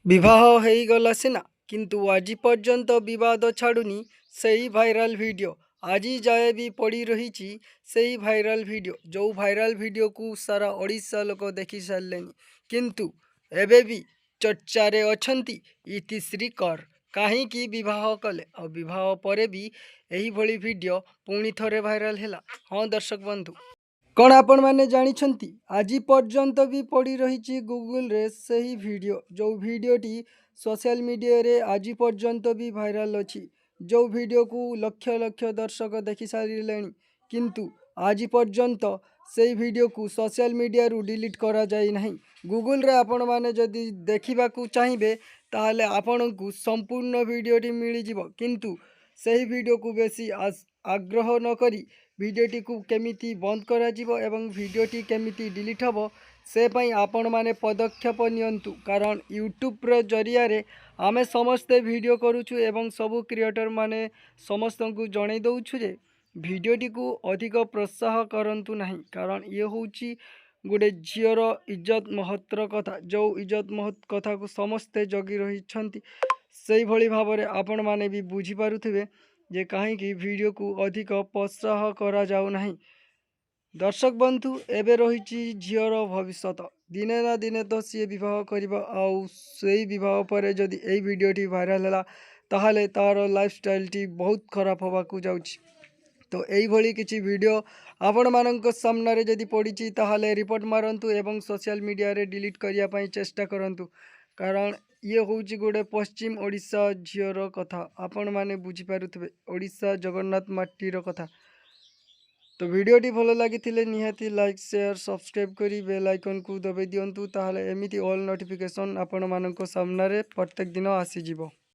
विवाह होईगला सिना किंतु आज पर्यंत विवाद छाड़ुनी सही भाइराल वीडियो आज जाए भी पड़ी रही सही भाइराल वीडियो जो भाइराल वीडियो को सारा ओडिशा लोक देखी सारे किंतु एबे भी चर्चारे अछंती इतिश्री कर कहीं विवाह कले और विवाह पर भी यही भली वीडियो पुणी थरे भाइराल है। हाँ दर्शक बंधु कौन आपण मैंने जानी आज पर्यंत भी पड़ी रही गूगल रे सही वीडियो जो वीडियोटी सोशल मीडिया रे आज पर्यंत भी भाइराल अच्छी जो वीडियो को लक्ष लक्ष दर्शक देखी सारे किंतु आज पर्यंत से वीडियो को सोशल मीडिया रु डिलीट करा जाए नहीं। गूगल रे आपण माने जदि देखा चाहिए ताहले आपण को संपूर्ण वीडियोटी मिल जिवो किंतु सही वीडियो को बेसी आग्रह न करी वीडियोटी को केमिति बंद करा जिवो एवं वीडियोटी केमिति डिलीट हबो से पई आपण माने पदक्षेप नियंतु कारण यूट्यूब रे जरिया रे आमे समस्ते वीडियो करूछु एवं सबु क्रिएटर माने समस्त को जणै दउछु जे वीडियोटी को अधिक प्रोत्साह करंतु नहीं कारण ये होची गोटे झीर इज्जत महत्तर कथा जो इज्जत महत कथा को समस्ते जगी रही से भली भाव में आपण माने भी बुझी पारुथिबे जे कहीं वीडियो को अधिक प्रोत्साह करा जाऊ नहीं। दर्शक बंधु एबे रही झीर भविष्य दिने ना दिने तो सी विवाह करवा आउ से विवाह पर जदि यही वीडियोटी भाइराल है ताहले तार लाइफस्टाइल टी बहुत खराब होगा जाउछि। तो यही किसी वीडियो आपण मानक सामने जदि पड़ी ताहले रिपोर्ट मारंतु एवं सोशल मीडिया रे डिलीट करने चेष्टा करंतु कारण ये हूँ गोटे पश्चिम ओडिशा झीर कथा आपण माने बुझी पारुथिबे ओडिशा जगन्नाथ माटीर कथा। तो वीडियोटी भल लगी निहाती लाइक शेयर सब्सक्राइब करी बेल आइकन को दबाई दिंतु ताहले एमिति ऑल नोटिफिकेशन आपण मानक सामने प्रत्येक दिन आसीजिवो।